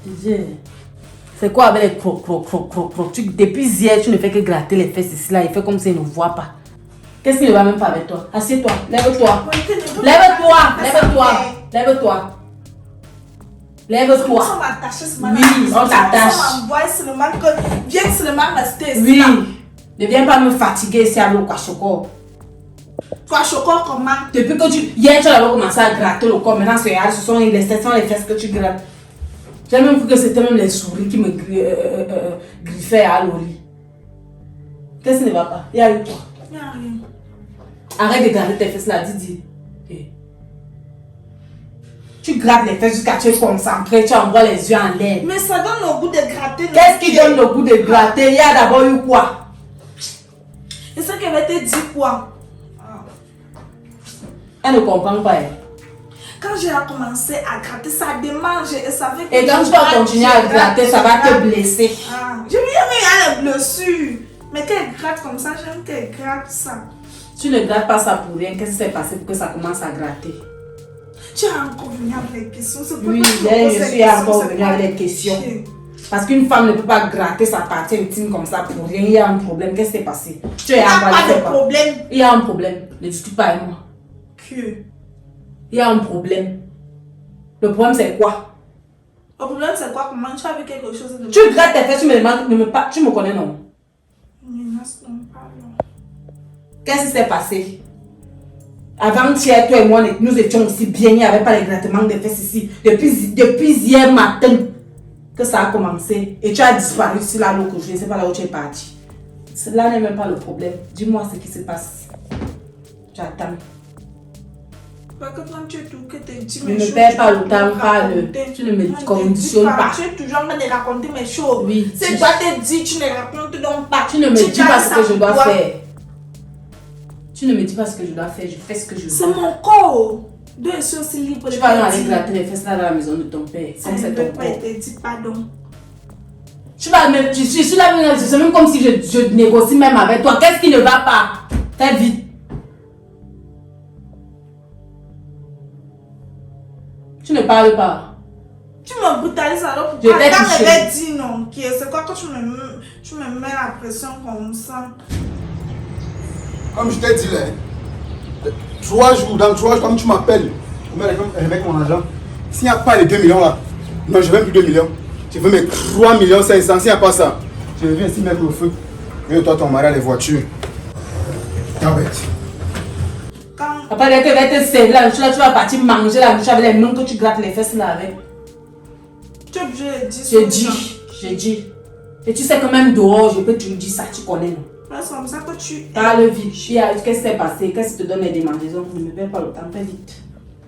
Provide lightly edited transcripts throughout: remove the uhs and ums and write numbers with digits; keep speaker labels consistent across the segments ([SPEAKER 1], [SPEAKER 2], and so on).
[SPEAKER 1] Didier, c'est quoi avec les croc? Depuis hier, tu ne fais que gratter les fesses ici là. Il fait comme s'il ne voit pas. Qu'est-ce qui ne va même pas avec toi? Assieds-toi, lève-toi. Lève-toi. Lève-toi. Oui, on t'attache.
[SPEAKER 2] Viens seulement rester ici.
[SPEAKER 1] Oui. Ne viens pas me fatiguer ici avec le Kwashoko.
[SPEAKER 2] Kwashoko comment?
[SPEAKER 1] Depuis que hier tu as commencé à gratter le corps, maintenant ce sont les fesses que tu grattes. J'ai même cru que c'était même les souris qui me griffaient à l'ori. Qu'est-ce qui ne va pas? Il y a eu quoi?
[SPEAKER 2] Il n'y a rien.
[SPEAKER 1] Arrête de gratter tes fesses là, Didi. Okay. Tu grattes les fesses jusqu'à tu es concentré, tu envoies les yeux en l'air.
[SPEAKER 2] Mais ça donne le goût de gratter.
[SPEAKER 1] Qu'est-ce qui donne le goût de gratter? Il y a d'abord eu quoi?
[SPEAKER 2] Et ce qu'elle va te dire quoi?
[SPEAKER 1] Elle ne comprend pas. Elle.
[SPEAKER 2] Quand j'ai commencé à gratter, ça démange et ça fait que...
[SPEAKER 1] Et quand tu vas continuer à gratter, ça va te blesser.
[SPEAKER 2] Je veux dire, mais il y a les blessures. Mais qu'elle gratte comme ça, j'aime qu'elle gratte ça.
[SPEAKER 1] Tu ne grattes pas ça pour rien. Qu'est-ce qui s'est passé pour que ça commence à gratter?
[SPEAKER 2] Tu as encore venu avec les questions.
[SPEAKER 1] Oui, je suis encore venu avec les questions. Parce qu'une femme ne peut pas gratter sa partie intime comme ça pour rien. Il y a un problème. Qu'est-ce qui s'est passé?
[SPEAKER 2] Il n'y a pas de problème.
[SPEAKER 1] Il y a un problème. Ne discute pas avec moi. Il y a un problème. Le problème c'est quoi?
[SPEAKER 2] Le problème c'est quoi? Comment tu as vu quelque chose de...
[SPEAKER 1] Tu grattes tes fesses, tu me demandes, tu me connais non? Qu'est-ce qui s'est passé? Avant-hier, toi et moi, nous étions aussi bien, il n'y avait pas les grattements des fesses ici. Depuis hier matin que ça a commencé. Et tu as disparu ici là, l'eau que je ne sais pas là où tu es parti. Cela n'est même pas le problème. Dis-moi ce qui se passe. J'attends.
[SPEAKER 2] Parce que quand tu es tout que tu dis
[SPEAKER 1] mes choses, ne perds pas le temps, parle. Tu ne me conditionnes pas.
[SPEAKER 2] Tu es toujours en train de raconter mes choses.
[SPEAKER 1] Oui.
[SPEAKER 2] Si toi te dis, tu ne racontes donc pas.
[SPEAKER 1] Tu ne me dis pas ce que je dois faire. Tu ne me dis pas ce que je dois faire, je fais ce que je veux.
[SPEAKER 2] C'est mon corps. Deux choses aussi libres.
[SPEAKER 1] Tu vas aller gratter les fesses là dans la maison de ton père. C'est ton corps.
[SPEAKER 2] Je te dis pardon.
[SPEAKER 1] Tu vas même, je suis là, c'est même comme si je négocie même avec toi. Qu'est-ce qui ne va pas? Fais vite. Tu ne parles pas.
[SPEAKER 2] Tu me brutalises alors pourquoi? Je t'ai dit non. C'est quoi que tu me mets la pression comme ça?
[SPEAKER 3] Comme je t'ai dit là, 3 jours, dans 3 jours, comme tu m'appelles, avec mon argent, s'il n'y a pas les 2 millions là, non, je veux plus 2 millions. Je veux mes 3 millions 500, s'il n'y a pas ça, je viens ici mettre le feu. Et toi, ton mari a les voitures. T'as bête.
[SPEAKER 1] Après, tu vas te servir la nourriture, tu vas partir manger la nourriture avec les mains que tu grattes les fesses là avec.
[SPEAKER 2] Tu es obligé de dire ça.
[SPEAKER 1] J'ai dit. Et tu sais que même dehors, je peux te dire ça, tu connais non?
[SPEAKER 2] C'est comme ça que tu...
[SPEAKER 1] Parle vite. Qu'est-ce qui s'est passé? Qu'est-ce qui te donne les démangeaisons? Ne me perds pas le temps, fais vite.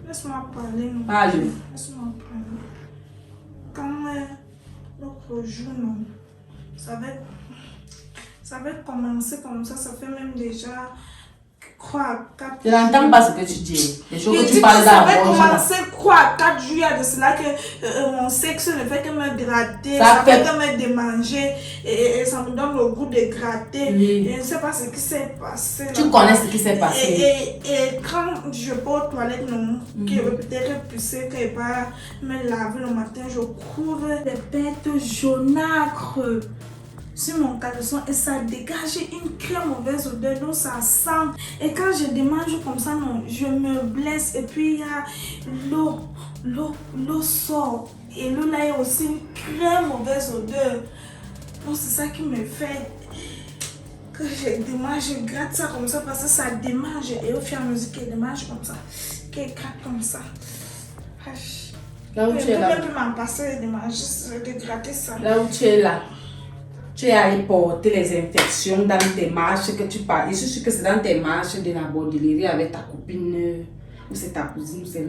[SPEAKER 2] Laisse-moi parler.
[SPEAKER 1] Parle.
[SPEAKER 2] Laisse-moi parler. Quand l'autre jour, non, ça va commencer comme ça fait même déjà...
[SPEAKER 1] Je n'entends pas ce que tu dis. Les choses que tu parles
[SPEAKER 2] d'abord. Ça va commencer quoi? 4 juillet de cela que mon sexe ne fait que me gratter, ça fait que me démanger et ça me donne le goût de gratter.
[SPEAKER 1] Oui.
[SPEAKER 2] Et je ne sais pas ce qui s'est passé.
[SPEAKER 1] Tu connais ce qui s'est passé.
[SPEAKER 2] Et quand je vais aux toilettes, non, qui veut peut-être pousser, qu'elle va me laver le matin, je couvre les bêtes jaunâtres sur mon caleçon et ça dégage une très mauvaise odeur, donc ça sent. Et quand je démange comme ça, non, je me blesse et puis il y a l'eau sort et l'eau là est aussi une très mauvaise odeur. Donc c'est ça qui me fait que je démange, je gratte ça comme ça parce que ça démange et au fur et à mesure qu'elle démange comme ça, qu'elle gratte comme ça.
[SPEAKER 1] Là où tu es là.
[SPEAKER 2] Je peux même m'en passer de gratter ça.
[SPEAKER 1] Là où tu es là. Tu es allé porter les infections dans tes marches que tu parles. Je suis sûre que c'est dans tes marches de la bordelerie avec ta copine, ou c'est ta cousine, ou c'est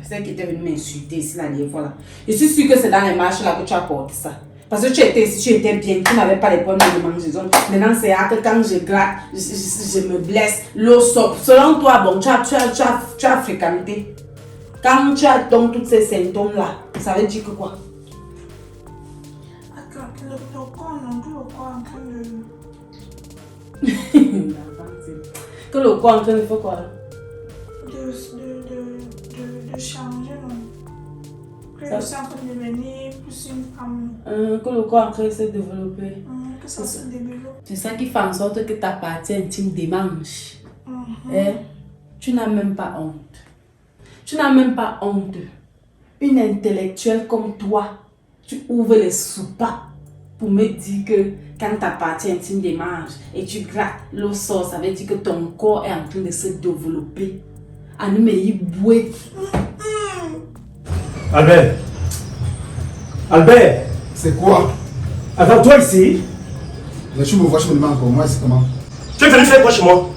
[SPEAKER 1] celle qui était venue m'insulter ici la dernière fois. Je suis sûre que c'est dans les marches là que tu as porté ça. Parce que tu étais ici, tu étais bien, tu n'avais pas les problèmes de démangeaison. Maintenant, c'est là que quand je gratte, je me blesse, l'eau sort. Selon toi, bon, tu as fréquenté. Quand tu as donc tous ces symptômes là, ça veut dire que quoi? Que le corps en train de faire quoi?
[SPEAKER 2] De changer, non? Je suis en train de devenir plus une femme.
[SPEAKER 1] Que le corps après se développer.
[SPEAKER 2] Que ça se développe.
[SPEAKER 1] C'est ça qui fait en sorte que ta partie intime démange. Tu n'as même pas honte. Tu n'as même pas honte. Une intellectuelle comme toi, tu ouvres les soupapes pour me dire que quand ta partie intime démange et tu grattes, l'eau sort, ça veut dire que ton corps est en train de se développer.
[SPEAKER 4] Albert. Albert.
[SPEAKER 3] C'est quoi?
[SPEAKER 4] Attends-toi ici.
[SPEAKER 3] Mais tu me vois, je me demande encore, moi, c'est comment?
[SPEAKER 4] Tu es venu faire quoi chez moi?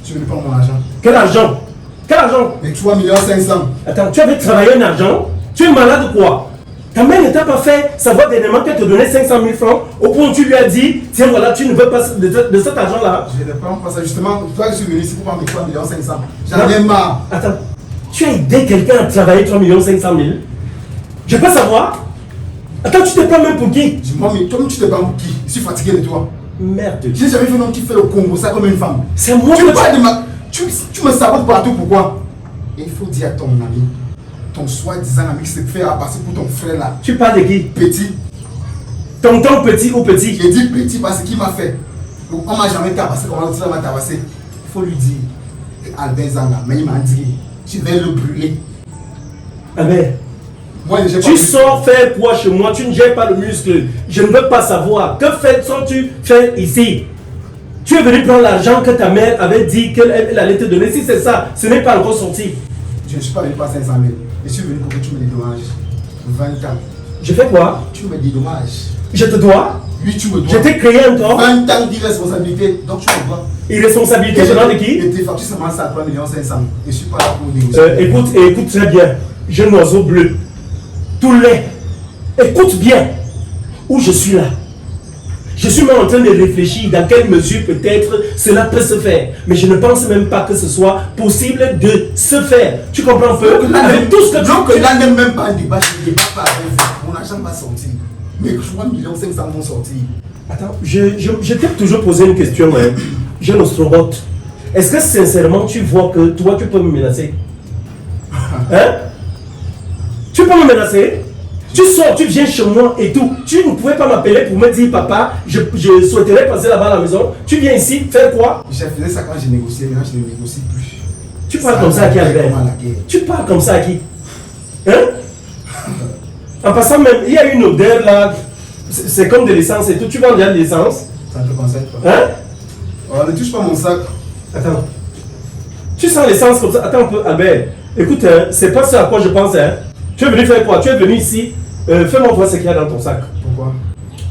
[SPEAKER 3] Tu veux pas mon argent?
[SPEAKER 4] Quel argent? Quel argent?
[SPEAKER 3] Mais 3 500 000.
[SPEAKER 4] Attends, tu avais travaillé un argent? Tu es malade ou quoi? Ta mère ne t'a pas fait savoir dernièrement qu'elle te donnait 500 000 francs au point où tu lui as dit, tiens voilà, tu ne veux pas de cet argent-là.
[SPEAKER 3] Je ne prends pas ça, justement, toi je suis venu ici pour prendre mes 3 500 000. J'en ai marre.
[SPEAKER 4] Attends, tu as aidé quelqu'un à travailler 3 500 000? Je peux savoir? Attends, tu te prends même pour qui?
[SPEAKER 3] Dis-moi, mais toi tu te prends pour qui? Je suis fatigué de toi.
[SPEAKER 4] Merde.
[SPEAKER 3] Je n'ai jamais vu un homme qui fait le Congo, ça comme une femme.
[SPEAKER 4] C'est moi
[SPEAKER 3] Tu parles de ma... Tu me sabotes partout, pourquoi? Et il faut dire à ton ami, ton soi-disant ami qui se fait passer pour ton frère là.
[SPEAKER 4] Tu parles de qui?
[SPEAKER 3] Petit.
[SPEAKER 4] Tonton petit ou petit?
[SPEAKER 3] J'ai dit petit parce qu'il m'a fait. Donc on m'a jamais tabassé, comment on m'a tabassé. Il faut lui dire que Albert Zanga, mais il m'a dit, tu vas le brûler.
[SPEAKER 4] Albert.
[SPEAKER 3] Moi,
[SPEAKER 4] tu sors faire quoi chez moi? Tu ne gères pas le muscle. Je ne veux pas savoir. Que fais-tu faire ici? Tu es venu prendre l'argent que ta mère avait dit qu'elle allait te donner. Si c'est ça, ce n'est pas encore sorti.
[SPEAKER 3] Je ne suis pas venu pour 500 000. Je suis venu pour que tu me dédommages. 20 ans.
[SPEAKER 4] Je fais quoi?
[SPEAKER 3] Tu me dédommages.
[SPEAKER 4] Je te dois?
[SPEAKER 3] Oui, tu me dois.
[SPEAKER 4] Je t'ai créé un tort.
[SPEAKER 3] 20 ans d'irresponsabilité. Donc tu me dois.
[SPEAKER 4] Irresponsabilité venant de qui?
[SPEAKER 3] Et tes factures seulement ça à 3 500 000. Je ne suis pas là pour négocier.
[SPEAKER 4] Écoute très bien. Jeune oiseau bleu. Tout laid. Écoute bien. Où je suis là. Je suis même en train de réfléchir dans quelle mesure peut-être cela peut se faire. Mais je ne pense même pas que ce soit possible de se faire. Tu comprends un peu? Avec tout ce que
[SPEAKER 3] donc là n'est même pas un débat, je ne débat pas avec vous. Mon argent va sortir. Mais 3 500 000 vont sortir.
[SPEAKER 4] Attends, je t'ai toujours posé une question, hein. Jeune ostrogoth. Est-ce que sincèrement tu vois que toi tu peux me menacer? Hein? Tu peux me menacer? Tu sors, tu viens chez moi et tout. Tu ne pouvais pas m'appeler pour me dire, papa, je souhaiterais passer là-bas à la maison. Tu viens ici faire quoi?
[SPEAKER 3] J'ai fait ça quand j'ai négocié, maintenant je ne négocie plus.
[SPEAKER 4] Tu parles comme ça à qui, Albert? Tu parles comme ça à qui? Hein? En passant même, il y a une odeur là. C'est comme de l'essence et tout. Tu vends déjà de l'essence?
[SPEAKER 3] Ça te concerne pas.
[SPEAKER 4] Hein?
[SPEAKER 3] Oh, ne touche pas mon sac.
[SPEAKER 4] Attends. Tu sens l'essence comme ça? Attends un peu, Albert. Écoute, hein, c'est pas ce à quoi je pense, hein. Tu es venu faire quoi? Tu es venu ici. Fais-moi voir ce qu'il y a dans ton sac.
[SPEAKER 3] Pourquoi?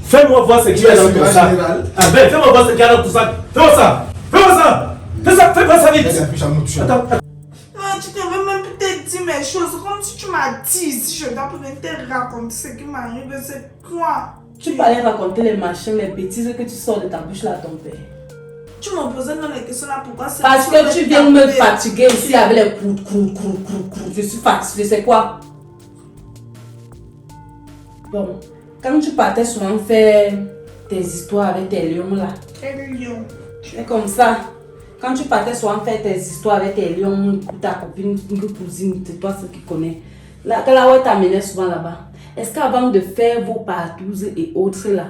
[SPEAKER 4] Fais-moi voir ce qu'il y a dans ton sac. Albert, fais-moi voir ce qu'il y a dans ton sac. Fais-moi ça. Fais-moi ça. Fais-moi ça vite. Attends.
[SPEAKER 2] Tu devrais même peut-être dire mes choses comme si tu m'as dit. Si je dois peut-être te raconter ce qui m'arrive, c'est quoi?
[SPEAKER 1] Tu parlais raconter les machins, les bêtises que tu sors de ta bouche là à ton père.
[SPEAKER 2] Tu me posais dans les questions là, pourquoi c'est...
[SPEAKER 1] Parce que tu viens me fatiguer ici avec les croûtes. Je suis fatiguée, c'est quoi? Bon, quand tu partais souvent faire tes histoires avec tes lions là.
[SPEAKER 2] Quel lion?
[SPEAKER 1] C'est comme ça. Quand tu partais souvent faire tes histoires avec tes lions, ta copine, une cousine, c'est toi ceux qui connais. Là, où elle t'amenait souvent là-bas. Est-ce qu'avant de faire vos partouzes et autres là,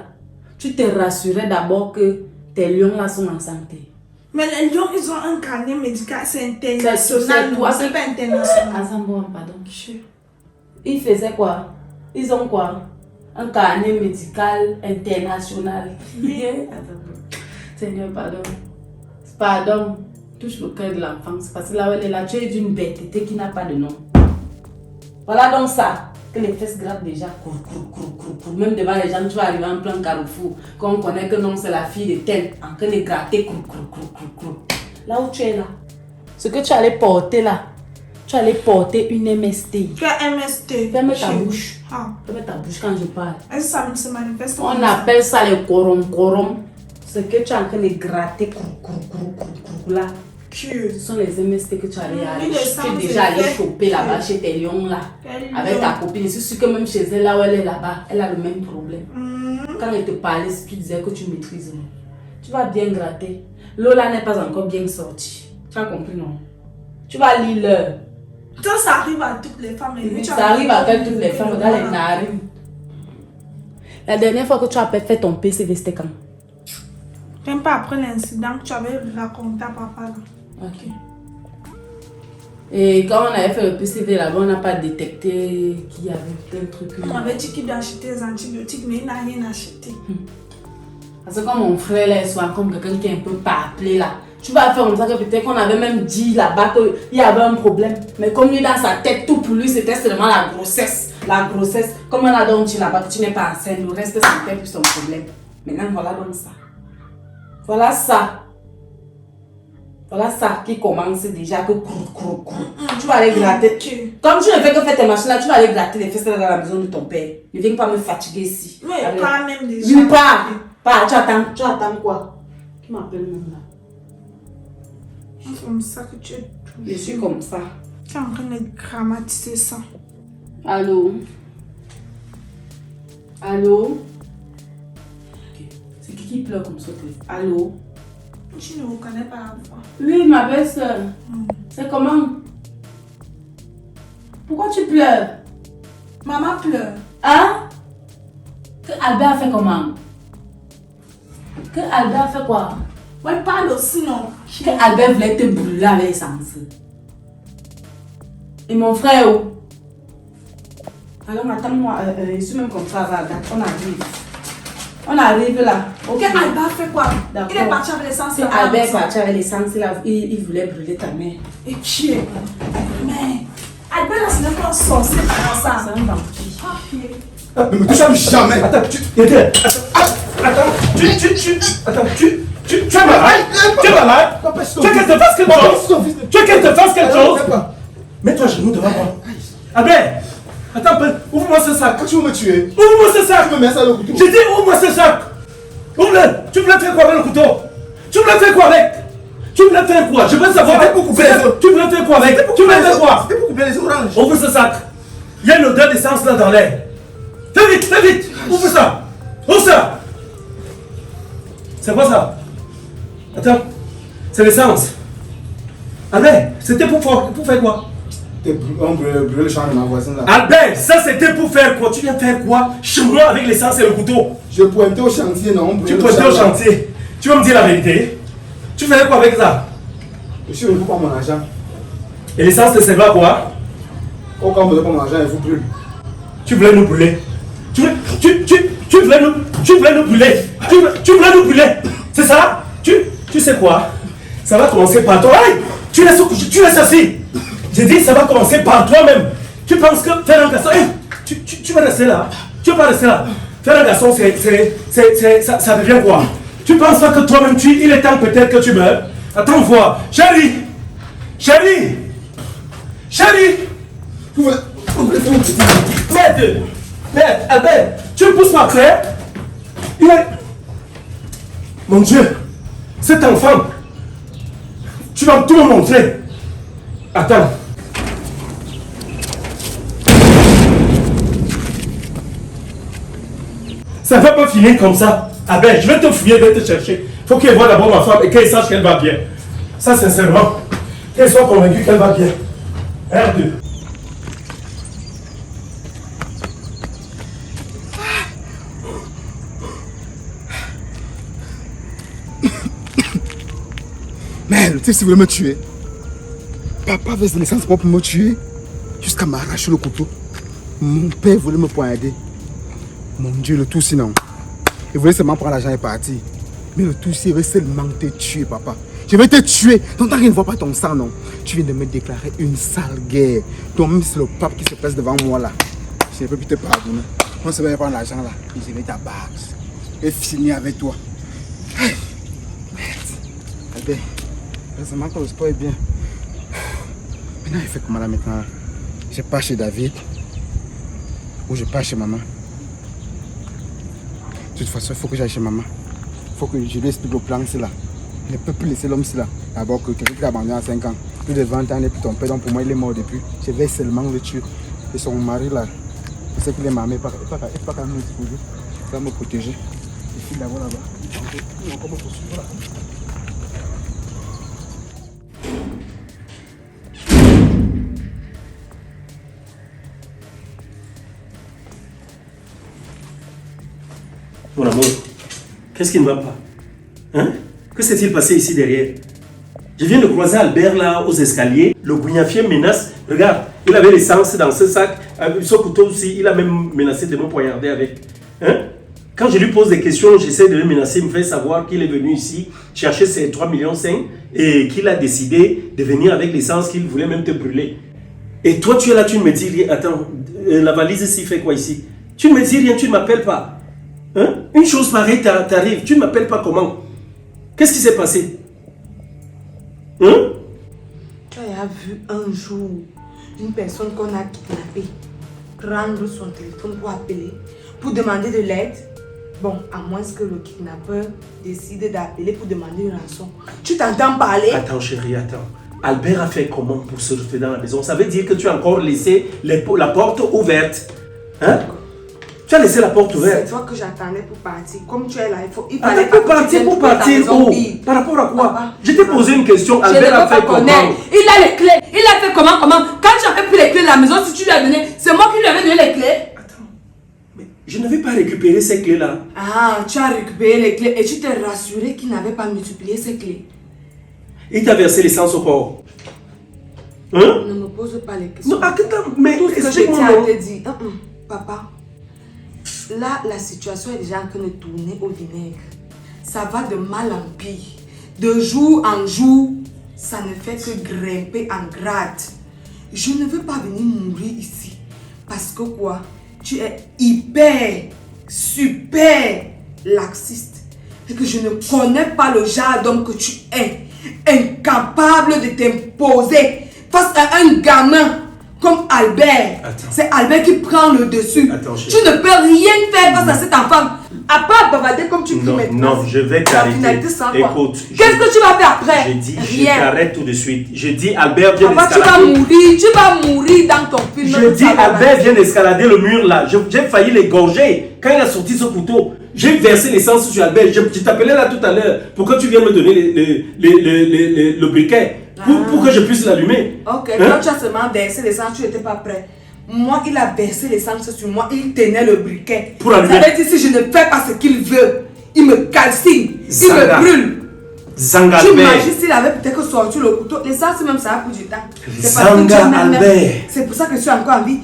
[SPEAKER 1] tu te rassurais d'abord que tes lions là sont en santé?
[SPEAKER 2] Mais les lions, ils ont un carnet médical, c'est international.
[SPEAKER 1] C'est toi,
[SPEAKER 2] c'est pas international.
[SPEAKER 1] Azambo, pardon. Ils faisaient quoi? Ils ont quoi? Un carnet médical international. Seigneur, pardon. Pardon. Touche le cœur de l'enfance. Parce que là où elle est là, tu es d'une bêteté qui n'a pas de nom. Voilà donc ça. Que les fesses grattent déjà. Même devant les gens, tu vas arriver en plein carrefour. Quand on connaît que non, c'est la fille de tel. En train de gratter. Là où tu es là. Ce que tu allais porter là. Tu allais porter une MST.
[SPEAKER 2] Tu as MST.
[SPEAKER 1] Ferme ta bouche.
[SPEAKER 2] Ah.
[SPEAKER 1] Ferme ta bouche quand je parle.
[SPEAKER 2] Est-ce que ça se manifeste?
[SPEAKER 1] On appelle ça les corom. Ce que tu es en train de gratter là. Ce sont les MST que tu allais aller. Tu es déjà allé choper là-bas chez tes lions là. Avec ta copine. Je suis sûre que même chez elle, là où elle est là-bas, elle a le même problème. Quand elle te parlait, tu disais que tu maîtrises. Tu vas bien gratter. L'eau là n'est pas encore bien sortie. Tu as compris, non? Tu vas lire l'heure.
[SPEAKER 2] Ça arrive à toutes les femmes. Et
[SPEAKER 1] Ça arrive à toutes les femmes, dans les narines. La dernière fois que tu as fait ton PCV, c'était quand?
[SPEAKER 2] Même pas après l'incident que tu avais raconté à papa. Là.
[SPEAKER 1] Ok. Et quand on avait fait le PCV là-bas, on n'a pas détecté qu'il y avait plein de trucs.
[SPEAKER 2] On m'avait dit qu'il doit acheter des antibiotiques, mais il n'a rien acheté.
[SPEAKER 1] Parce que comme mon frère là, il soit comme quelqu'un qui est un peu pas appelé là. Tu vas faire comme ça que peut-être qu'on avait même dit là-bas qu'il y avait un problème. Mais comme lui dans sa tête, tout pour lui c'était seulement la grossesse. La grossesse. Comme on a donc dit là-bas que tu n'es pas enceinte, le reste c'était plus son problème. Maintenant voilà donc ça. Voilà ça. Voilà ça qui commence déjà que crou. Tu vas aller gratter. Comme tu ne fais que faire tes machines là, tu vas aller gratter les fesses dans la maison de ton père. Ne viens pas me fatiguer ici.
[SPEAKER 2] Mais
[SPEAKER 1] allez.
[SPEAKER 2] pas même déjà.
[SPEAKER 1] Oui, pas. Tu attends quoi? Qui m'appelle même là?
[SPEAKER 2] C'est comme ça que tu es tout.
[SPEAKER 1] Je suis comme ça.
[SPEAKER 2] Tu es en train de grammatiser ça.
[SPEAKER 1] Allô? Allô? Okay. C'est qui pleure comme ça? Allô?
[SPEAKER 2] Tu ne reconnais pas la voix.
[SPEAKER 1] Oui, ma belle-sœur. C'est comment? Pourquoi tu pleures?
[SPEAKER 2] Maman pleure.
[SPEAKER 1] Hein? Que Albert a fait comment? Que Albert a fait quoi?
[SPEAKER 2] Ouais, parle aussi, non.
[SPEAKER 1] Que Albert voulait te brûler avec l'essence. Et mon frère où? Alors attends-moi, je suis même comme ça, on arrive. On arrive là. Ok,
[SPEAKER 2] Albert fait quoi?
[SPEAKER 1] D'accord.
[SPEAKER 2] Il est parti avec l'essence.
[SPEAKER 1] C'est Albert est parti avec l'essence, il voulait brûler ta mère.
[SPEAKER 2] Et qui est? Mais Albert là, ce n'est pas un sorcier par ça.
[SPEAKER 1] C'est un vampire.
[SPEAKER 3] Ne me touche jamais.
[SPEAKER 4] Attends, tu es malade? Tu es malade? Tu veux qu'elle te fasse quelque chose? Tu veux qu'elle te fasse quelque chose? Mets-toi à genoux devant moi. Albert, attends un peu, ouvre-moi ce sac.
[SPEAKER 3] Quand tu veux me tuer,
[SPEAKER 4] Ouvre-moi ce sac.
[SPEAKER 3] tu me mets ça le couteau.
[SPEAKER 4] J'ai dit ouvre-moi ce sac. Ouvre-le. Tu voulais faire quoi avec le couteau? Tu voulais faire quoi avec? Tu voulais faire quoi? Je veux savoir.
[SPEAKER 3] C'était pour couper les autres.
[SPEAKER 4] Tu voulais faire quoi avec? Tu voulais faire quoi?
[SPEAKER 3] C'était pour couper les oranges.
[SPEAKER 4] Ouvre ce sac. Il y a une odeur d'essence là dans l'air. Fais vite. Ouvre ça. Ouvre ça. C'est quoi ça? Attends. C'est l'essence. Albert, c'était pour faire quoi?
[SPEAKER 3] On brûle le champ de ma voisine là.
[SPEAKER 4] Albert, ça c'était pour faire quoi? Tu viens faire quoi chez moi avec l'essence et le couteau?
[SPEAKER 3] Je pointais au chantier, non?
[SPEAKER 4] Tu pointais au chantier. Tu vas me dire la vérité. Tu faisais quoi avec ça?
[SPEAKER 3] Je suis venu pour mon argent.
[SPEAKER 4] Et l'essence te servait à quoi?
[SPEAKER 3] Au cas où on me donne pas mon argent, il vous brûle.
[SPEAKER 4] Tu voulais nous brûler. Tu voulais nous brûler. Tu voulais nous brûler. C'est ça? Tu sais quoi? Ça va commencer par toi. Aïe! Tu laisses assis. J'ai dit ça va commencer par toi-même. Tu penses que faire un garçon... Hey, tu vas rester là. Tu vas pas rester là. Faire un garçon, ça devient quoi? Tu penses pas que toi-même, il est temps peut-être que tu meurs? Attends, vois. Chérie! Merde, Albert, tu me pousses ma frère? Mon Dieu, cette enfant, tu vas tout me montrer. Attends. Ça ne va pas finir comme ça. Albert, je vais te fouiller, je vais te chercher. Il faut qu'elle voie d'abord ma femme et qu'elle sache qu'elle va bien. Ça, sincèrement, qu'elle soit convaincue qu'elle va bien. Merde.
[SPEAKER 3] Merde, tu sais, si vous voulez me tuer, papa avait l'essence pour me tuer, jusqu'à m'arracher le couteau. Mon père voulait me poignarder. Mon Dieu, le tout sinon. Il voulait seulement prendre l'argent et partir. Mais le tout, il veut seulement te tuer, papa. Je vais te tuer. Donc, tant qu'il ne voit pas ton sang, non. Tu viens de me déclarer une sale guerre. Toi-même, c'est le pape qui se place devant moi, là. Je ne peux plus te pardonner. On se va prendre l'argent, là. Et je vais t'abattre. Et finir avec toi. Hey. Merde. Albert. Heureusement que le sport est bien. Maintenant, il fait comment là maintenant? Je pars chez David. Ou je pars chez maman. De toute façon, il faut que j'aille chez maman. Il faut que je lui explique le plan, c'est là. Je ne peux plus laisser l'homme, c'est là. D'abord, que quelqu'un qui a abandonné à 5 ans. Plus de 20 ans, il n'est plus ton père. Donc pour moi, il est mort depuis. Je vais seulement le tuer. Et son mari là, je sais qu'il est marié. Il ne peut pas quand même me trouver. Il va me protéger. Il file là-bas, là-bas. Il va encore me poursuivre là.
[SPEAKER 4] Mon amour, qu'est-ce qui ne va pas? Hein? Que s'est-il passé ici derrière? Je viens de croiser Albert là aux escaliers. Le gougnafier menace. Regarde, il avait l'essence dans ce sac. Ce couteau aussi, il a même menacé de me poignarder avec. Hein? Quand je lui pose des questions, j'essaie de le menacer. Il me fait savoir qu'il est venu ici chercher ses 3,5 millions et qu'il a décidé de venir avec l'essence qu'il voulait même te brûler. Et toi, tu es là, tu ne me dis rien. Attends, la valise ici fait quoi ici? Tu ne me dis rien, tu ne m'appelles pas. Hein? Une chose pareille t'arrive, tu ne m'appelles pas comment? Qu'est-ce qui s'est passé? Hein?
[SPEAKER 2] Tu as vu un jour une personne qu'on a kidnappée prendre son téléphone pour appeler, pour demander de l'aide. Bon, à moins que le kidnappeur décide d'appeler pour demander une rançon. Tu t'entends parler?
[SPEAKER 4] Attends chérie, attends. Albert a fait comment pour se retrouver dans la maison? Ça veut dire que tu as encore laissé la porte ouverte. Hein? Tu as laissé la porte ouverte.
[SPEAKER 2] C'est toi que j'attendais pour partir. Comme tu es là, il
[SPEAKER 4] Attends,
[SPEAKER 2] fallait
[SPEAKER 4] pour partir où? Par rapport à quoi?
[SPEAKER 2] Papa,
[SPEAKER 4] Je t'ai posé une question. Albert a fait comment?
[SPEAKER 1] Il a les clés. Il a fait comment? Quand j'avais pris les clés de la maison, si tu lui as donné, c'est moi qui lui avais donné les clés.
[SPEAKER 4] Attends, mais je n'avais pas récupéré ces clés-là.
[SPEAKER 1] Ah, tu as récupéré les clés et tu t'es rassuré qu'il n'avait pas multiplié ces clés.
[SPEAKER 4] Il t'a versé l'essence au corps. Hein?
[SPEAKER 2] ne me pose pas les questions.
[SPEAKER 4] Non, attends, mais
[SPEAKER 2] Tout ce que je
[SPEAKER 4] explique-moi.
[SPEAKER 2] tiens à te dire, papa, là, la situation est déjà en train de tourner au vinaigre. Ça va de mal en pire. De jour en jour, ça ne fait que grimper en grade. Je ne veux pas venir mourir ici. Parce que quoi? Tu es hyper, super laxiste. Et que je ne connais pas le genre d'homme que tu es. Incapable de t'imposer face à un gamin comme Albert.
[SPEAKER 4] Attends.
[SPEAKER 2] C'est Albert qui prend le dessus.
[SPEAKER 4] Attends,
[SPEAKER 2] tu ne peux rien faire face à cet enfant. À part bavarder comme tu peux maintenant.
[SPEAKER 4] Non, je vais
[SPEAKER 2] La
[SPEAKER 4] t'arrêter.
[SPEAKER 2] finalité, c'est quoi?
[SPEAKER 4] Écoute,
[SPEAKER 2] Qu'est-ce que tu vas faire après?
[SPEAKER 4] j'ai dit, je
[SPEAKER 2] Rien.
[SPEAKER 4] t'arrête tout de suite. Je dis, Albert vient
[SPEAKER 2] Papa, tu vas
[SPEAKER 4] d'escalader.
[SPEAKER 2] mourir. Tu vas mourir dans ton film.
[SPEAKER 4] Je dis, Albert vient d'escalader le mur là. J'ai failli l'égorger. Quand il a sorti ce couteau, j'ai versé l'essence sur Albert. Je t'appelais là tout à l'heure pour que tu viennes me donner le briquet pour que je puisse l'allumer.
[SPEAKER 2] Ok,
[SPEAKER 4] Hein?
[SPEAKER 2] quand tu as seulement versé l'essence, tu n'étais pas prêt. Moi, il a versé l'essence sur moi, il tenait le briquet.
[SPEAKER 4] Pour allumer.
[SPEAKER 2] Ça veut dire si je ne fais pas ce qu'il veut, il me calcine, il
[SPEAKER 4] Zanga.
[SPEAKER 2] me brûle.
[SPEAKER 4] Zanga
[SPEAKER 2] Tu
[SPEAKER 4] Albert.
[SPEAKER 2] imagines s'il avait peut-être sorti le couteau. L'essence même, ça a pris du temps. C'est parce que
[SPEAKER 4] Zanga
[SPEAKER 2] tu as même-
[SPEAKER 4] Albert.
[SPEAKER 2] C'est pour ça que je suis encore en vie.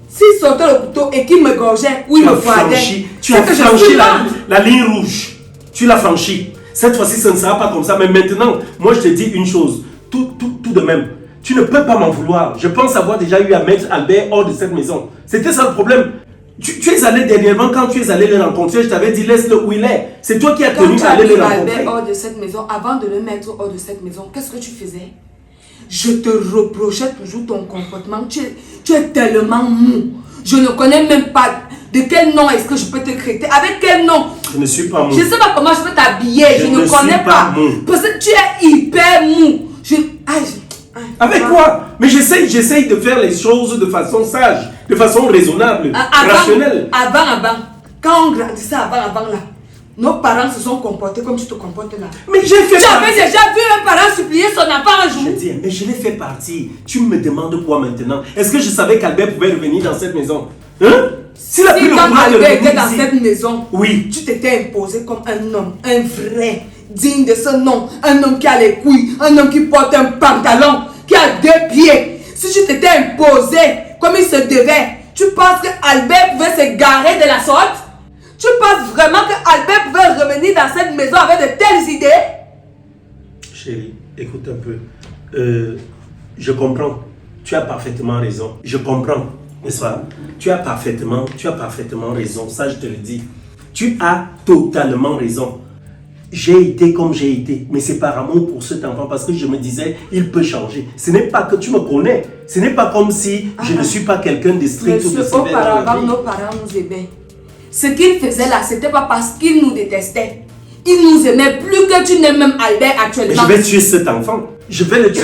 [SPEAKER 2] S'il sortait le couteau et qu'il me gorgeait ou il me froidait,
[SPEAKER 4] Tu as
[SPEAKER 2] c'est que je
[SPEAKER 4] franchi
[SPEAKER 2] suis
[SPEAKER 4] la,
[SPEAKER 2] morte.
[SPEAKER 4] la ligne rouge. Tu l'as franchi. Cette fois-ci, ce ne sera pas comme ça. Mais maintenant, moi, je te dis une chose. Tout de même. Tu ne peux pas m'en vouloir. Je pense avoir déjà eu à mettre Albert hors de cette maison. C'était ça le problème. Tu es allé dernièrement, quand tu es allé le rencontrer, je t'avais dit laisse-le où il est. C'est toi qui as
[SPEAKER 2] Quand
[SPEAKER 4] tenu
[SPEAKER 2] tu
[SPEAKER 4] à
[SPEAKER 2] as
[SPEAKER 4] aller
[SPEAKER 2] mis
[SPEAKER 4] le rencontrer.
[SPEAKER 2] Albert hors de cette maison, avant de le mettre hors de cette maison, qu'est-ce que tu faisais? Je te reprochais toujours ton comportement. Tu es tellement mou. Je ne connais même pas de quel nom est-ce que je peux te traiter. Avec quel nom?
[SPEAKER 4] Je ne suis pas mou.
[SPEAKER 2] Je ne sais pas comment je peux t'habiller.
[SPEAKER 4] Je
[SPEAKER 2] Je
[SPEAKER 4] ne
[SPEAKER 2] ne
[SPEAKER 4] suis
[SPEAKER 2] connais
[SPEAKER 4] pas
[SPEAKER 2] pas.
[SPEAKER 4] mou.
[SPEAKER 2] Parce que tu es hyper mou.
[SPEAKER 4] Avec quoi? Mais j'essaye de faire les choses de façon sage, de façon raisonnable, rationnelle.
[SPEAKER 2] Avant. Quand on grandissait avant là, nos parents se sont comportés comme tu te comportes là.
[SPEAKER 4] Mais j'ai fait
[SPEAKER 2] Tu avais
[SPEAKER 4] partie.
[SPEAKER 2] déjà vu un parent supplier son enfant un jour?
[SPEAKER 4] Je dis, mais je l'ai fait partie. Tu me demandes quoi maintenant? Est-ce que je savais qu'Albert pouvait revenir dans cette maison? Hein? S'il a
[SPEAKER 2] Si
[SPEAKER 4] pris le
[SPEAKER 2] quand
[SPEAKER 4] courage de
[SPEAKER 2] Albert
[SPEAKER 4] revenir
[SPEAKER 2] était dans
[SPEAKER 4] ici.
[SPEAKER 2] cette maison,
[SPEAKER 4] Oui.
[SPEAKER 2] tu t'étais imposé comme un homme, un vrai, digne de ce nom, un homme qui a les couilles, un homme qui porte un pantalon, qui a 2 pieds. Si tu t'étais imposé comme il se devait, tu penses que Albert pouvait se garer de la sorte? Tu penses vraiment que Albert pouvait revenir dans cette maison avec de telles idées?
[SPEAKER 4] Chérie, écoute un peu. Je comprends. Tu as parfaitement raison. Je comprends, n'est-ce pas? Tu as parfaitement raison. Ça, je te le dis. Tu as totalement raison. J'ai été comme j'ai été, mais c'est par amour pour cet enfant, parce que je me disais, il peut changer. Ce n'est pas que tu me connais. Ce n'est pas comme si je ne suis pas quelqu'un de strict ou de
[SPEAKER 2] Monsieur,
[SPEAKER 4] sévère dans la
[SPEAKER 2] auparavant,
[SPEAKER 4] vie.
[SPEAKER 2] nos parents nous aimaient. Ce qu'ils faisaient là, c'était pas parce qu'ils nous détestaient. Ils nous aimaient plus que tu n'aimes même Albert
[SPEAKER 4] Mais
[SPEAKER 2] actuellement.
[SPEAKER 4] je vais tuer cet enfant. Je vais le tuer.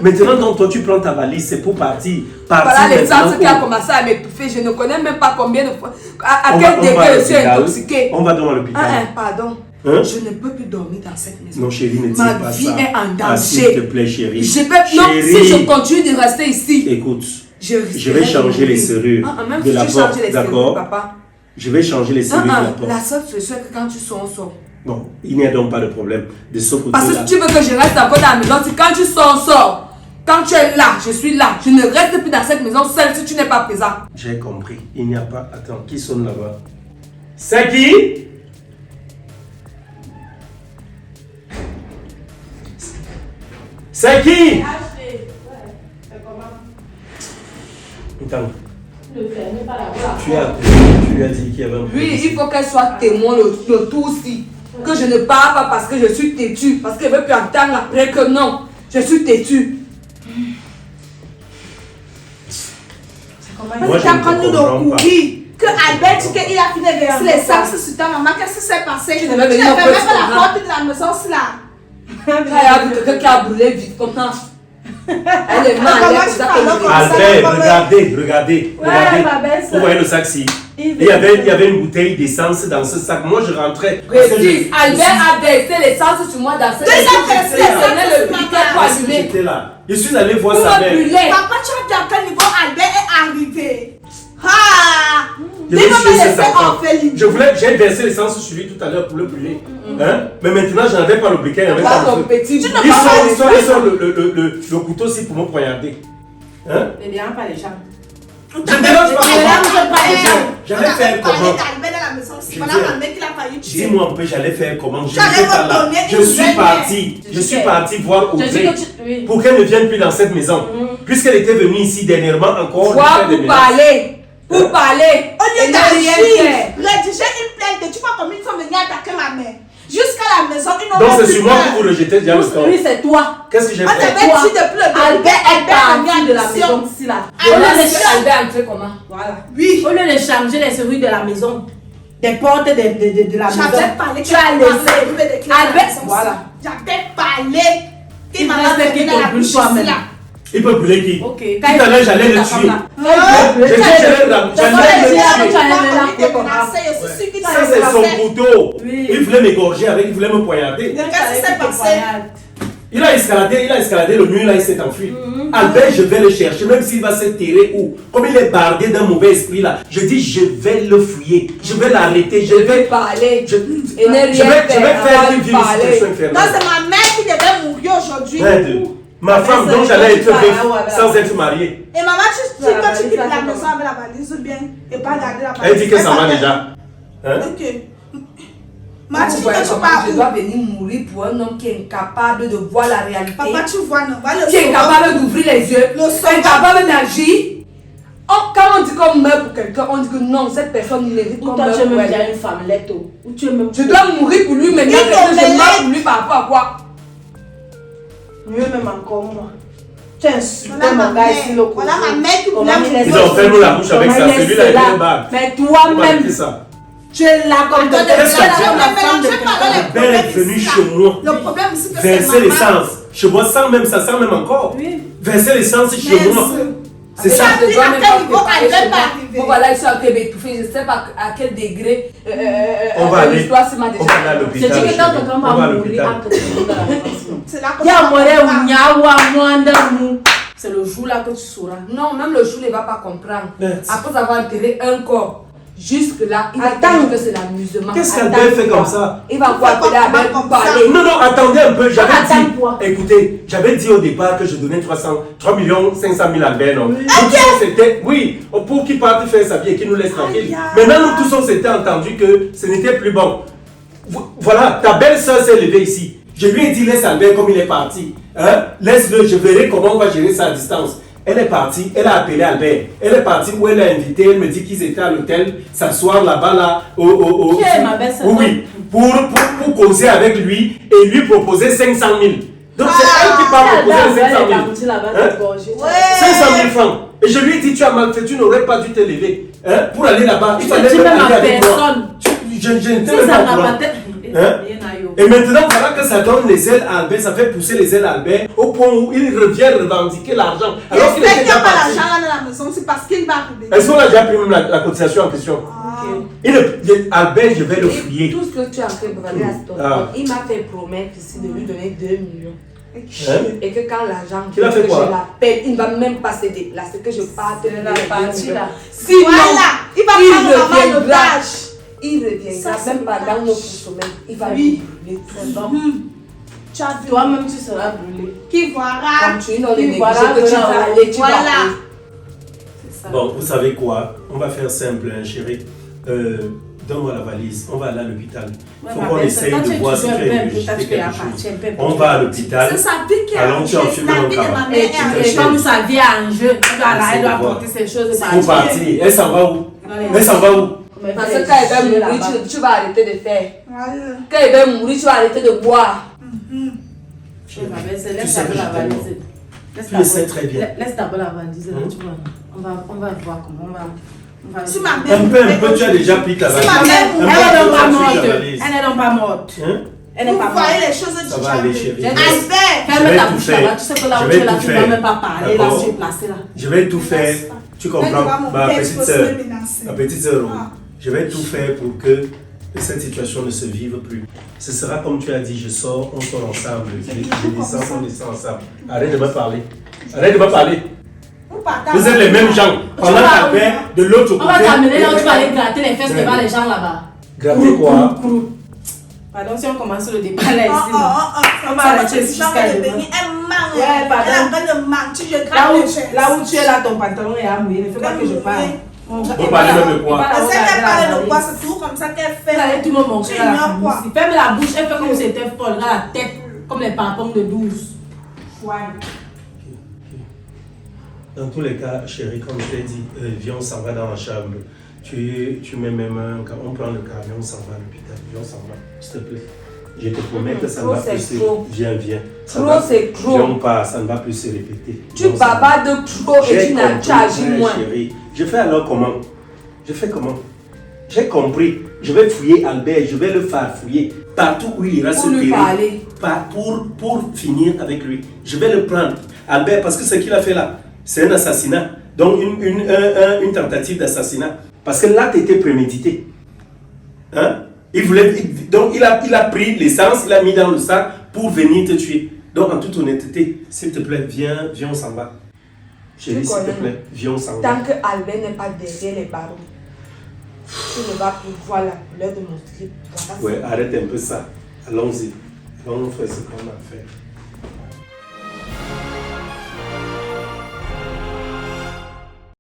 [SPEAKER 4] Maintenant, donc, toi, tu prends ta valise, c'est pour partir.
[SPEAKER 2] Voilà l'essence qui a
[SPEAKER 4] où?
[SPEAKER 2] commencé à m'étouffer. Je ne connais même pas combien de fois. À
[SPEAKER 4] On
[SPEAKER 2] quel
[SPEAKER 4] va
[SPEAKER 2] degré je suis
[SPEAKER 4] l'hôpital.
[SPEAKER 2] intoxiquée.
[SPEAKER 4] On va dans l'hôpital.
[SPEAKER 2] Pardon.
[SPEAKER 4] Hein?
[SPEAKER 2] Je ne peux plus dormir dans cette maison.
[SPEAKER 4] Non, chérie, ne dis
[SPEAKER 2] Ma
[SPEAKER 4] pas
[SPEAKER 2] vie
[SPEAKER 4] ça.
[SPEAKER 2] est en danger.
[SPEAKER 4] Ah, s'il te plaît, chérie.
[SPEAKER 2] Non, si je continue de rester ici,
[SPEAKER 4] Écoute,
[SPEAKER 2] je
[SPEAKER 4] je vais changer les serrures
[SPEAKER 2] Même
[SPEAKER 4] de
[SPEAKER 2] si
[SPEAKER 4] la
[SPEAKER 2] tu
[SPEAKER 4] porte,
[SPEAKER 2] changes les serrures,
[SPEAKER 4] d'accord?
[SPEAKER 2] papa,
[SPEAKER 4] Je vais changer les serrures de la porte.
[SPEAKER 5] La seule solution est que quand tu sors, on sort.
[SPEAKER 4] Bon, il n'y a donc pas de problème de ce côté-là.
[SPEAKER 5] Parce que si tu veux que je reste encore dans la maison, c'est quand tu sors, on sort. Quand tu es là, je suis là. Je ne reste plus dans cette maison seule si tu n'es pas présent.
[SPEAKER 4] J'ai compris. Il n'y a pas... Attends, qui sonne là-bas? C'est qui? C'est qui? Attends. Tu lui as dit qu'il y avait un problème.
[SPEAKER 5] Oui, il faut qu'elle soit témoin le tout aussi. Que je ne parle pas parce que je suis têtue. Parce qu'elle veut plus entendre après que non, je suis têtue.
[SPEAKER 4] Moi, je ne comprends pas.
[SPEAKER 2] Que Albert dit qu'il a fini de verser les sacs sur ta maman. Qu'est-ce qui s'est passé? Tu ne
[SPEAKER 5] devais venir
[SPEAKER 2] fermes
[SPEAKER 5] au
[SPEAKER 2] pas
[SPEAKER 5] petit
[SPEAKER 2] la
[SPEAKER 5] moment.
[SPEAKER 2] porte de la maison, c'est là.
[SPEAKER 5] Il y a vu quelqu'un qui a brûlé vite comme ça. Elle est mal, elle est comme ça que
[SPEAKER 4] Albert, regardez.
[SPEAKER 2] ma belle
[SPEAKER 4] Vous voyez le sac-ci? Il y avait une bouteille d'essence dans ce sac. Moi, je rentrais.
[SPEAKER 5] Précis, Albert a versé l'essence sur moi dans cette
[SPEAKER 2] versé
[SPEAKER 5] le briquet pour allumer.
[SPEAKER 4] J'étais là. Je suis allé voir
[SPEAKER 5] Pour
[SPEAKER 4] sa
[SPEAKER 5] me
[SPEAKER 4] mère.
[SPEAKER 5] brûler.
[SPEAKER 2] Papa, tu as dit à quel niveau Albert est arrivé? Ah!
[SPEAKER 4] Je
[SPEAKER 2] Il
[SPEAKER 4] vais
[SPEAKER 2] va me
[SPEAKER 4] tuer cet
[SPEAKER 2] laisser
[SPEAKER 4] enfant.
[SPEAKER 2] orpheline.
[SPEAKER 4] J'ai versé l'essence sur lui tout à l'heure pour le brûler. Hein? Mais maintenant, je n'avais pas le briquet, il n'y avait pas
[SPEAKER 5] Toi,
[SPEAKER 4] le
[SPEAKER 5] ton
[SPEAKER 4] feu.
[SPEAKER 5] petit.
[SPEAKER 2] Tu ne
[SPEAKER 4] Il sort le couteau aussi pour me poignarder. Hein?
[SPEAKER 1] Ne dérange pas les gens.
[SPEAKER 4] Je ne dérange pas. J'allais faire comment?
[SPEAKER 2] Albert dans la maison, c'est voilà ma mère qui l'a failli tuer.
[SPEAKER 4] Dis-moi un peu, j'allais faire comment?
[SPEAKER 2] J'allais
[SPEAKER 4] n'étais pas là.
[SPEAKER 2] redonner
[SPEAKER 4] Je
[SPEAKER 2] une
[SPEAKER 4] suis
[SPEAKER 2] nouvelle
[SPEAKER 4] parti. Je suis parti voir Audrey
[SPEAKER 1] Oui.
[SPEAKER 4] pour qu'elle ne vienne plus dans cette maison. Puisqu'elle était venue ici dernièrement encore.
[SPEAKER 5] Toi,
[SPEAKER 4] faire des
[SPEAKER 5] pour
[SPEAKER 4] menaces.
[SPEAKER 5] parler. Pour parler.
[SPEAKER 2] Au lieu
[SPEAKER 5] Et ne rien
[SPEAKER 2] d'agir,
[SPEAKER 5] faire.
[SPEAKER 2] rédiger une plainte, tu vois combien ils sont venus attaquer ma mère. Jusqu'à la maison, ils n'ont
[SPEAKER 4] Donc
[SPEAKER 2] même
[SPEAKER 4] c'est
[SPEAKER 2] plus
[SPEAKER 4] sur moi
[SPEAKER 2] peur.
[SPEAKER 4] que vous rejetez déjà le temps.
[SPEAKER 1] Oui, c'est toi.
[SPEAKER 4] Qu'est-ce que j'ai
[SPEAKER 2] On
[SPEAKER 4] fait?
[SPEAKER 2] t'avait dit depuis le début.
[SPEAKER 1] Albert est parti de la
[SPEAKER 2] mission.
[SPEAKER 1] maison ici là.
[SPEAKER 5] On
[SPEAKER 2] Albert,
[SPEAKER 5] a laissé Albert entrer comment?
[SPEAKER 1] Voilà.
[SPEAKER 2] Oui.
[SPEAKER 1] Au lieu de changer les serrures de la maison, des portes de la maison,
[SPEAKER 2] J'avais parlé
[SPEAKER 1] tu as laissé.
[SPEAKER 5] Albert,
[SPEAKER 1] voilà.
[SPEAKER 2] J'avais parlé.
[SPEAKER 1] Il reste qui te brûle toi-même.
[SPEAKER 4] Il peut brûler qui?
[SPEAKER 1] Ok.
[SPEAKER 4] Tout à l'heure, j'allais le tuer. J'ai dit, ça c'est son couteau.
[SPEAKER 1] Oui.
[SPEAKER 4] Il voulait m'égorger avec, il voulait me poignarder.
[SPEAKER 2] Qu'est-ce qui s'est passé?
[SPEAKER 4] Il a escaladé le mur, là, il s'est enfui. Albert, je vais le chercher, même s'il va se terrer où. Comme il est bardé d'un mauvais esprit là, je dis, je vais le fouiller, je vais l'arrêter, je vais
[SPEAKER 5] parler.
[SPEAKER 4] Je,
[SPEAKER 5] Et ne rien
[SPEAKER 4] je vais faire qu'il vive une
[SPEAKER 5] parler.
[SPEAKER 4] situation
[SPEAKER 2] Non,
[SPEAKER 4] infernale.
[SPEAKER 2] c'est ma mère qui devait mourir aujourd'hui.
[SPEAKER 4] Aide. Ma femme dont j'allais être veuf sans être mariée.
[SPEAKER 2] Et maman, tu dis que tu quittes la maison avec la valise ou bien et pas garder la valise.
[SPEAKER 4] Elle dit que ça va déjà. Hein?
[SPEAKER 2] Ok. Maman, tu dis que tu
[SPEAKER 5] Je
[SPEAKER 2] pars
[SPEAKER 5] dois
[SPEAKER 2] où?
[SPEAKER 5] venir mourir pour un homme qui est incapable de voir la réalité.
[SPEAKER 2] Papa, tu vois, non, va le
[SPEAKER 5] Qui est
[SPEAKER 2] savoir.
[SPEAKER 5] incapable d'ouvrir les yeux.
[SPEAKER 2] Le sauveur.
[SPEAKER 5] Incapable d'agir. Quand on dit qu'on meurt pour quelqu'un, on dit que non, cette personne mérite
[SPEAKER 1] Ou
[SPEAKER 5] qu'on
[SPEAKER 1] toi,
[SPEAKER 5] meure
[SPEAKER 1] tu es
[SPEAKER 5] pour
[SPEAKER 1] même
[SPEAKER 5] elle.
[SPEAKER 1] déjà une femmelette. Ou tu es même.
[SPEAKER 5] Je dois mourir pour lui maintenant.
[SPEAKER 2] Il
[SPEAKER 5] parce que Je
[SPEAKER 2] est
[SPEAKER 5] meurs pour lui par rapport à quoi?
[SPEAKER 1] Mieux même encore moi. Tu es insulté
[SPEAKER 2] Voilà ma
[SPEAKER 1] mon gars ici le
[SPEAKER 2] mère. Voilà ma mère qui
[SPEAKER 1] Comment
[SPEAKER 2] voulait
[SPEAKER 1] il
[SPEAKER 2] me
[SPEAKER 1] laisse-
[SPEAKER 4] Ils ont fermé la bouche avec ça,
[SPEAKER 1] Comment il
[SPEAKER 4] celui-là
[SPEAKER 1] laisse
[SPEAKER 4] il est
[SPEAKER 1] cela?
[SPEAKER 4] bague.
[SPEAKER 1] Mais
[SPEAKER 4] Faut pas
[SPEAKER 1] toi-même,
[SPEAKER 4] arrêter ça.
[SPEAKER 1] tu es là comme de
[SPEAKER 4] Qu'est-ce que tu as
[SPEAKER 2] Albert
[SPEAKER 4] est venu chez moi.
[SPEAKER 2] Le problème ici, que c'est
[SPEAKER 4] Verser
[SPEAKER 2] maman.
[SPEAKER 4] l'essence. Chez moi, sans même ça, sans même encore.
[SPEAKER 1] Oui.
[SPEAKER 4] Verser l'essence chez
[SPEAKER 2] Mais
[SPEAKER 4] moi.
[SPEAKER 2] ce-
[SPEAKER 4] C'est ça.
[SPEAKER 2] Je dis à quel niveau Albert va arriver.
[SPEAKER 5] Bon, voilà, ils sont en train d'étouffer. Je ne sais pas à quel degré
[SPEAKER 4] On va aller.
[SPEAKER 5] l'histoire se m'a déjà.
[SPEAKER 4] On va aller à
[SPEAKER 1] Je
[SPEAKER 4] l'hôpital.
[SPEAKER 1] dis que quand
[SPEAKER 4] chérie.
[SPEAKER 1] quelqu'un
[SPEAKER 4] On
[SPEAKER 1] va
[SPEAKER 4] va à
[SPEAKER 1] mourir
[SPEAKER 4] l'hôpital.
[SPEAKER 1] entre nous dans la maison.
[SPEAKER 2] C'est là que
[SPEAKER 1] Ya
[SPEAKER 2] tu
[SPEAKER 1] more
[SPEAKER 2] vas
[SPEAKER 1] ou nyawa mwanda mu. C'est le jour là que tu sauras.
[SPEAKER 5] Non, même le chou ne va pas comprendre.
[SPEAKER 4] Mais-
[SPEAKER 5] Après avoir enterré un corps, jusque-là, il va
[SPEAKER 1] Attends.
[SPEAKER 5] dire que c'est l'amusement.
[SPEAKER 4] Qu'est-ce qu'Albert fait comme ça?
[SPEAKER 5] Il va quoi appeler Albert pour parler.
[SPEAKER 4] Non, non, attendez un peu, j'avais
[SPEAKER 1] Attends-toi.
[SPEAKER 4] dit, écoutez, j'avais dit au départ que je donnais 3 500 000 Albert, non? Nous tous, c'était, oui, pour qu'il parte faire sa vie et qu'il nous laisse tranquille. Maintenant, nous tous, on s'était entendu que ce n'était plus bon. Voilà, ta belle-sœur s'est levée ici. Je lui ai dit, laisse Albert comme il est parti. Hein? Laisse-le, je verrai comment on va gérer ça à distance. Elle est partie, elle a appelé Albert. Elle est partie où elle a invité, elle me dit qu'ils étaient à l'hôtel, s'asseoir là-bas, là,
[SPEAKER 1] Qui est ma belle-sœur?
[SPEAKER 4] oui, pour causer avec lui et lui proposer 500 000. Donc c'est elle qui part proposer 500 000. Hein? 500 000 francs. Et je lui ai dit, tu as mal fait, tu n'aurais pas dû te lever. Hein? Pour aller là-bas, il fallait
[SPEAKER 1] Tu
[SPEAKER 4] même
[SPEAKER 1] même
[SPEAKER 4] aller
[SPEAKER 1] à
[SPEAKER 4] avec moi.
[SPEAKER 1] personne.
[SPEAKER 4] Je n'étais
[SPEAKER 1] Si
[SPEAKER 4] même
[SPEAKER 1] ça
[SPEAKER 4] pas au
[SPEAKER 1] n'a
[SPEAKER 4] courant.
[SPEAKER 1] pas tête.
[SPEAKER 4] Hein? Et maintenant, voilà que ça donne les ailes à Albert, ça fait pousser les ailes à Albert au point où il revient revendiquer l'argent. Alors qu'il était
[SPEAKER 2] J'espère qu'il n'y
[SPEAKER 4] déjà
[SPEAKER 2] a pas
[SPEAKER 4] parti.
[SPEAKER 2] l'argent là dans la maison, c'est parce qu'il va arriver.
[SPEAKER 4] Est-ce qu'on a déjà pris même la cotisation en question? Albert, je vais le fouiller.
[SPEAKER 5] Tout ce que tu as fait pour aller à Stockholm, il m'a fait promettre ici de lui donner 2 millions. Et que quand l'agent dit
[SPEAKER 4] Il a
[SPEAKER 5] que
[SPEAKER 4] fait quoi?
[SPEAKER 5] je l'appelle, il ne va même pas se déplacer, que je parte de
[SPEAKER 1] la partie là.
[SPEAKER 5] Sinon,
[SPEAKER 2] Voilà, il va prendre maman en otage.
[SPEAKER 5] Il reviendra
[SPEAKER 2] Ça,
[SPEAKER 5] même
[SPEAKER 2] c'est
[SPEAKER 5] pendant notre sommeil. Il va brûler.
[SPEAKER 1] C'est bon.
[SPEAKER 2] Tu as vu.
[SPEAKER 1] Toi-même, tu seras brûlé.
[SPEAKER 2] Qui verra.
[SPEAKER 5] Comme tu es dans les
[SPEAKER 1] Puis
[SPEAKER 5] négliger
[SPEAKER 1] voilà,
[SPEAKER 5] que tu vas
[SPEAKER 1] voilà.
[SPEAKER 5] aller, tu vas
[SPEAKER 2] Voilà.
[SPEAKER 5] aller.
[SPEAKER 1] C'est ça.
[SPEAKER 4] Bon, vous savez quoi? On va faire simple, hein, chérie. Donne-moi la valise. On va aller à l'hôpital. Il faut qu'on essaye de voir si tu as une quelque chose. On va à l'hôpital.
[SPEAKER 2] C'est sa vie qui est
[SPEAKER 4] Allons,
[SPEAKER 2] en
[SPEAKER 4] tu as
[SPEAKER 2] jeu.
[SPEAKER 4] fumé
[SPEAKER 2] La
[SPEAKER 4] mon
[SPEAKER 2] vie de
[SPEAKER 4] tabac.
[SPEAKER 2] ma mère est en
[SPEAKER 1] Et
[SPEAKER 2] jeu.
[SPEAKER 1] comme sa vie est en jeu, elle doit
[SPEAKER 4] voir.
[SPEAKER 1] apporter ses choses et
[SPEAKER 4] Pour partir. Elle s'en va où? Elle s'en va où?
[SPEAKER 5] Parce que quand il va mourir, tu vas arrêter de faire.
[SPEAKER 2] Voilà.
[SPEAKER 5] Quand il va mourir, tu vas arrêter de boire.
[SPEAKER 4] Tu
[SPEAKER 1] Laisse
[SPEAKER 4] sais que
[SPEAKER 1] d'abord la
[SPEAKER 4] je t'aime.
[SPEAKER 1] valise.
[SPEAKER 4] Tu le sais très bien.
[SPEAKER 1] Laisse d'abord la valise. Là, tu vois. On va voir comment on va.
[SPEAKER 2] Si ma mère.
[SPEAKER 4] Un peu, tu as déjà pris ta valise.
[SPEAKER 2] ma mère-
[SPEAKER 1] Elle
[SPEAKER 4] Un
[SPEAKER 1] n'est
[SPEAKER 4] peu,
[SPEAKER 1] donc pas
[SPEAKER 4] tu as pris
[SPEAKER 1] morte.
[SPEAKER 4] ta valise.
[SPEAKER 1] Elle n'est donc pas morte.
[SPEAKER 4] Hein?
[SPEAKER 1] Elle n'est
[SPEAKER 2] Vous
[SPEAKER 1] pas morte.
[SPEAKER 2] voyez les choses
[SPEAKER 4] Ça
[SPEAKER 2] du
[SPEAKER 4] va aller,
[SPEAKER 2] diable.
[SPEAKER 4] chérie.
[SPEAKER 2] Albert.
[SPEAKER 1] Ferme
[SPEAKER 4] vais
[SPEAKER 1] ta
[SPEAKER 4] tout
[SPEAKER 1] bouche
[SPEAKER 4] faire.
[SPEAKER 1] là-bas. Tu sais que là
[SPEAKER 4] Je
[SPEAKER 1] où
[SPEAKER 4] vais
[SPEAKER 1] tu es là,
[SPEAKER 4] tout
[SPEAKER 1] tu ne
[SPEAKER 4] faire.
[SPEAKER 1] vas même pas parler. Là,
[SPEAKER 4] D'accord.
[SPEAKER 1] tu es placé là.
[SPEAKER 4] Je vais tout faire. Tu
[SPEAKER 2] Elle va
[SPEAKER 4] comprends?
[SPEAKER 2] mon
[SPEAKER 4] Ma
[SPEAKER 2] père,
[SPEAKER 4] petite
[SPEAKER 2] faut se
[SPEAKER 4] sœur.
[SPEAKER 2] menacer.
[SPEAKER 4] Ma petite sœur.
[SPEAKER 2] Ah.
[SPEAKER 4] Je vais tout faire pour que cette situation ne se vive plus. Ce sera comme tu as dit, je sors, on sort ensemble. Je descends, on descend ensemble. Arrête de me parler. Arrête de me parler. Vous êtes les mêmes gens. Pendant ta paix, de l'autre côté.
[SPEAKER 1] On va t'amener là où tu vas aller gratter les fesses devant les gens là-bas.
[SPEAKER 4] Gratter quoi?
[SPEAKER 1] Pardon si on commence le débat là ici.
[SPEAKER 2] On va arrêter jusqu'à devenir un man.
[SPEAKER 1] Ouais, pardon.
[SPEAKER 2] Elle a pas de mentir, je
[SPEAKER 1] Là
[SPEAKER 2] gratte les
[SPEAKER 1] où,
[SPEAKER 2] chaises.
[SPEAKER 1] là où tu es là, ton pantalon est à mouiller. Ne fais pas que je parle.
[SPEAKER 4] Vous parlez même de quoi?
[SPEAKER 2] Elle sait qu'elle parle de quoi, c'est tout comme ça qu'elle fait.
[SPEAKER 1] Elle allait tout le monde montrer
[SPEAKER 2] Tu
[SPEAKER 1] à la
[SPEAKER 2] ignores
[SPEAKER 1] fille
[SPEAKER 2] quoi?
[SPEAKER 1] aussi. Ferme la bouche, elle fait comme si c'était folle. Regarde la tête, comme les pampons de 12. Ouais.
[SPEAKER 4] Dans tous les cas, chérie, comme je t'ai dit, viens, on s'en va dans la chambre. Tu mets même on prend le camion, on s'en va à l'hôpital. Viens, on s'en va, s'il te plaît. Je te promets que ça ne
[SPEAKER 5] Trop,
[SPEAKER 4] va
[SPEAKER 5] c'est
[SPEAKER 4] plus se...
[SPEAKER 5] trop.
[SPEAKER 4] Viens. Ça
[SPEAKER 5] Trop,
[SPEAKER 4] va-
[SPEAKER 5] c'est trop.
[SPEAKER 4] Viens, on part, ça ne va plus se répéter.
[SPEAKER 5] Tu
[SPEAKER 4] Viens, on s'en va.
[SPEAKER 5] bavardes trop et tu n'as
[SPEAKER 4] compris,
[SPEAKER 5] agis
[SPEAKER 4] ouais,
[SPEAKER 5] moins.
[SPEAKER 4] chérie. Je fais alors comment? Je fais comment? J'ai compris. Je vais fouiller Albert, je vais le faire fouiller. Partout où il ira
[SPEAKER 5] Pour
[SPEAKER 4] se
[SPEAKER 5] lui
[SPEAKER 4] terrer.
[SPEAKER 5] parler.
[SPEAKER 4] Pour finir avec lui. Je vais le prendre. Albert, parce que ce qu'il a fait là, c'est un assassinat. Donc une tentative d'assassinat. Parce que l'acte était prémédité. Hein? Donc il a pris l'essence, il l'a mis dans le sac pour venir te tuer. Donc en toute honnêteté, s'il te plaît, viens, on s'en va. Chérie, s'il te
[SPEAKER 5] connais.
[SPEAKER 4] plaît, viens, on s'en va.
[SPEAKER 5] Tant que Albert n'est pas derrière les barreaux, tu ne vas plus voir la couleur de mon slip. Voilà.
[SPEAKER 4] Ouais, arrête un peu ça. Allons-y. Allons faire ce qu'on a à faire.